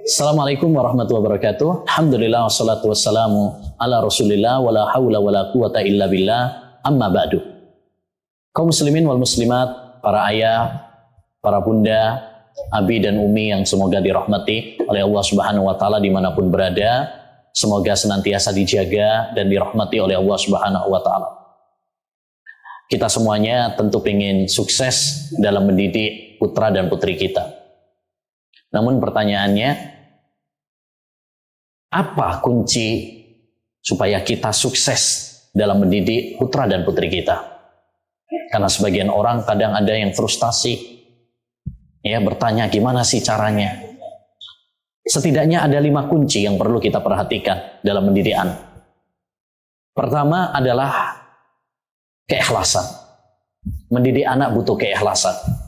Assalamualaikum warahmatullahi wabarakatuh. Alhamdulillah wassalatu wassalamu ala rasulillah wala hawla wala quwata illa billah amma ba'du. Kaum muslimin wal muslimat, para ayah, para bunda, abi dan umi yang semoga dirahmati oleh Allah Subhanahu wa taala dimanapun berada, semoga senantiasa dijaga dan dirahmati oleh Allah Subhanahu wa taala. Kita semuanya tentu ingin sukses dalam mendidik putra dan putri kita. Namun pertanyaannya, apa kunci supaya kita sukses dalam mendidik putra dan putri kita? Karena sebagian orang kadang ada yang frustasi, ya, bertanya gimana sih caranya? Setidaknya ada 5 kunci yang perlu kita perhatikan dalam mendidik anak. Pertama adalah keikhlasan. Mendidik anak butuh keikhlasan.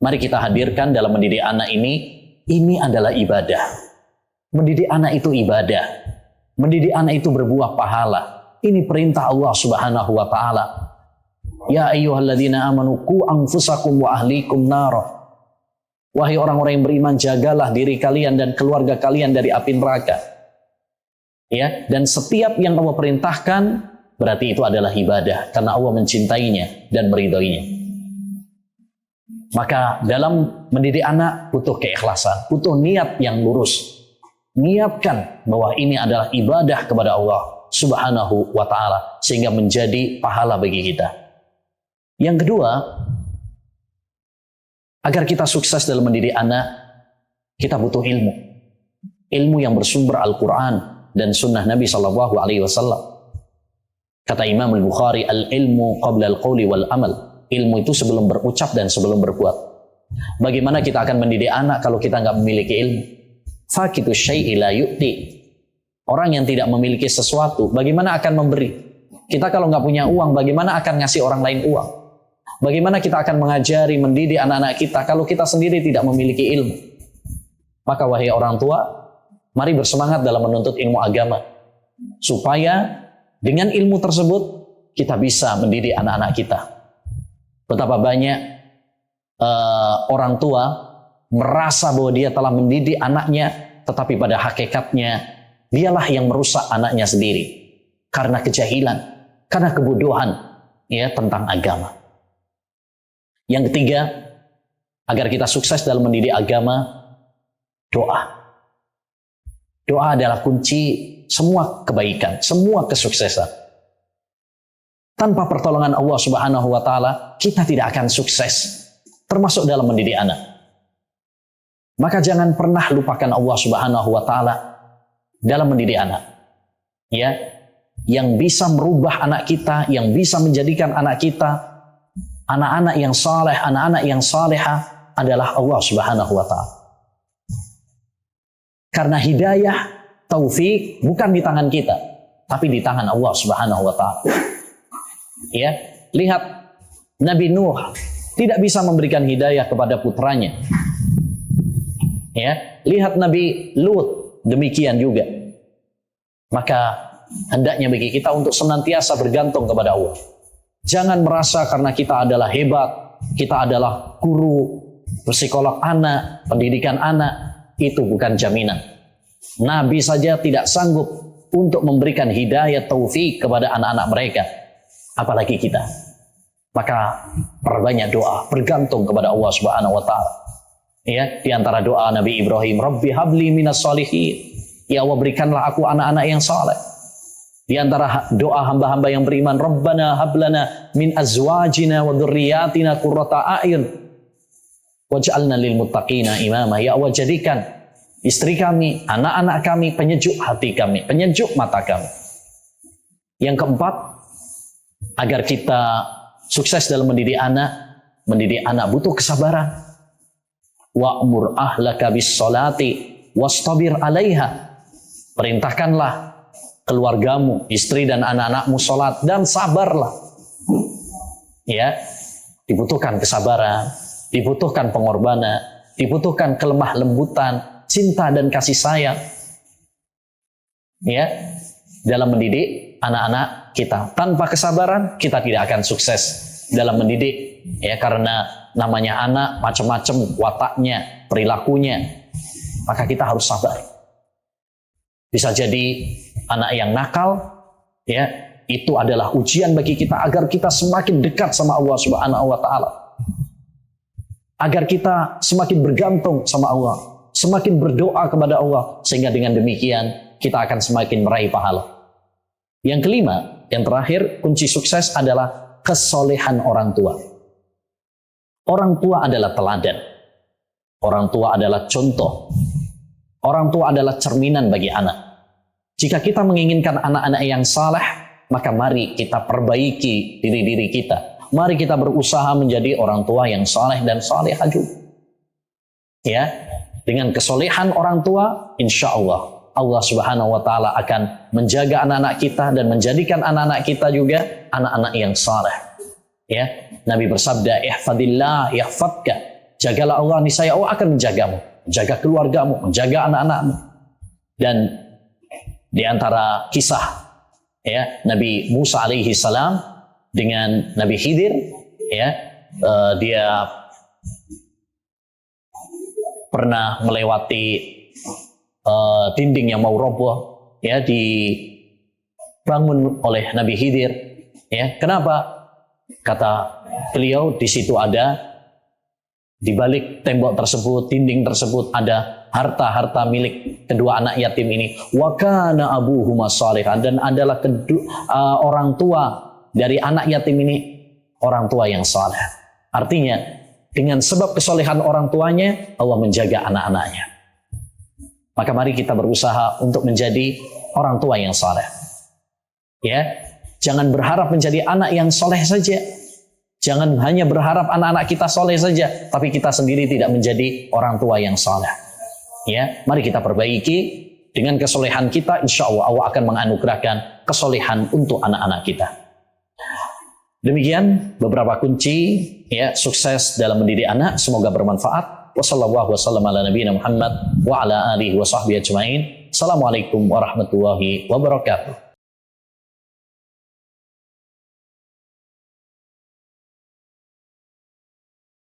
Mari kita hadirkan dalam mendidik anak ini adalah ibadah. Mendidik anak itu ibadah. Mendidik anak itu berbuah pahala. Ini perintah Allah Subhanahu wa taala. Ya ayyuhalladzina amanu qu anfusakum wa ahlikum nar. Wahai orang-orang yang beriman, jagalah diri kalian dan keluarga kalian dari api neraka. Ya, dan setiap yang Allah perintahkan berarti itu adalah ibadah karena Allah mencintainya dan meridhoinya. Maka dalam mendidik anak butuh keikhlasan, butuh niat yang lurus. Niatkan bahwa ini adalah ibadah kepada Allah Subhanahu wa taala sehingga menjadi pahala bagi kita. Yang kedua, agar kita sukses dalam mendidik anak, kita butuh ilmu. Ilmu yang bersumber Al-Quran dan sunnah Nabi Sallallahu Alaihi Wasallam. Kata Imam Al-Bukhari, al-ilmu qabla al-qawli wal-amal. Ilmu itu sebelum berucap dan sebelum berbuat. Bagaimana kita akan mendidik anak kalau kita nggak memiliki ilmu? Fakitu syai'i la yu'ti. Orang yang tidak memiliki sesuatu, bagaimana akan memberi? Kita kalau nggak punya uang, bagaimana akan ngasih orang lain uang? Bagaimana kita akan mengajari, mendidik anak-anak kita kalau kita sendiri tidak memiliki ilmu? Maka wahai orang tua, mari bersemangat dalam menuntut ilmu agama. Supaya dengan ilmu tersebut, kita bisa mendidik anak-anak kita. Betapa banyak orang tua merasa bahwa dia telah mendidik anaknya, tetapi pada hakikatnya dialah yang merusak anaknya sendiri karena kejahilan, karena kebodohan ya tentang agama. Yang ketiga, agar kita sukses dalam mendidik agama, doa. Doa adalah kunci semua kebaikan, semua kesuksesan. Tanpa pertolongan Allah Subhanahu wa taala, kita tidak akan sukses, termasuk dalam mendidik anak. Maka jangan pernah lupakan Allah Subhanahu wa taala dalam mendidik anak. Ya, yang bisa merubah anak kita, yang bisa menjadikan anak kita anak-anak yang saleh, anak-anak yang salehah adalah Allah Subhanahu wa taala. Karena hidayah, taufik bukan di tangan kita, tapi di tangan Allah Subhanahu wa taala. Ya, lihat Nabi Nuh tidak bisa memberikan hidayah kepada putranya. Ya, lihat Nabi Lut demikian juga. Maka hendaknya bagi kita untuk senantiasa bergantung kepada Allah. Jangan merasa karena kita adalah hebat, kita adalah guru, psikolog anak, pendidikan anak, itu bukan jaminan. Nabi saja tidak sanggup untuk memberikan hidayah taufik kepada anak-anak mereka, apalagi kita. Maka perbanyak doa, bergantung kepada Allah Subhanahu wa taala. Ya, di antara doa Nabi Ibrahim, Rabbi habli minas sholihin. Ya Allah, berikanlah aku anak-anak yang saleh. Di antara doa hamba-hamba yang beriman, Rabbana hablana min azwajina wa dzurriyyatina qurrata a'yun waj'alna lil muttaqina imama. Ya Allah, jadikan istri kami, anak-anak kami penyejuk hati kami, penyejuk mata kami. Yang keempat, agar kita sukses dalam mendidik anak butuh kesabaran. Wa'mur ahlaka bis sholati wastabir 'alaiha. Perintahkanlah keluargamu, istri dan anak-anakmu salat dan sabarlah. Ya, dibutuhkan kesabaran, dibutuhkan pengorbanan, dibutuhkan kelemah lembutan, cinta dan kasih sayang. Ya, dalam mendidik anak-anak kita. Tanpa kesabaran kita tidak akan sukses dalam mendidik. Ya, karena namanya anak macam-macam wataknya, perilakunya. maka kita harus sabar. Bisa jadi anak yang nakal, ya, itu adalah ujian bagi kita agar kita semakin dekat sama Allah Subhanahu wa taala. Agar kita semakin bergantung sama Allah, semakin berdoa kepada Allah, sehingga dengan demikian kita akan semakin meraih pahala. Yang kelima, yang terakhir, kunci sukses adalah kesolehan orang tua. Orang tua adalah teladan. Orang tua adalah contoh. Orang tua adalah cerminan bagi anak. Jika kita menginginkan anak-anak yang saleh, maka mari kita perbaiki diri-diri kita. Mari kita berusaha menjadi orang tua yang saleh dan salehah juga. Ya, dengan kesolehan orang tua, insya Allah, Allah Subhanahu wa taala akan menjaga anak-anak kita dan menjadikan anak-anak kita juga anak-anak yang saleh. Ya, Nabi bersabda, "Ihfadillah yahfadka." Jagalah Allah, niscaya Allah akan menjagamu, menjaga keluargamu, menjaga anak-anakmu. Dan di antara kisah, ya, Nabi Musa alaihi salam dengan Nabi Khidir, ya, dia pernah melewati dinding yang mau roboh, ya, dibangun oleh Nabi Khidir. Ya, kenapa? Kata beliau, di situ ada, di balik tembok tersebut, dinding tersebut, ada harta-harta milik kedua anak yatim ini. Wa kana abuhuma shalihan, dan adalah orang tua dari anak yatim ini orang tua yang saleh. Artinya, dengan sebab kesolehan orang tuanya, Allah menjaga anak-anaknya. Maka mari kita berusaha untuk menjadi orang tua yang saleh. Ya, jangan berharap menjadi anak yang soleh saja. Jangan hanya berharap anak-anak kita soleh saja, tapi kita sendiri tidak menjadi orang tua yang saleh. Ya, mari kita perbaiki dengan kesolehan kita. Insya Allah, Allah akan menganugerahkan kesolehan untuk anak-anak kita. Demikian beberapa kunci, ya, sukses dalam mendidik anak. Semoga bermanfaat. Wassallallahu wasallam ala nabiyina Muhammad wa ala alihi wa sahbihi ajma'in. Assalamualaikum warahmatullahi wabarakatuh.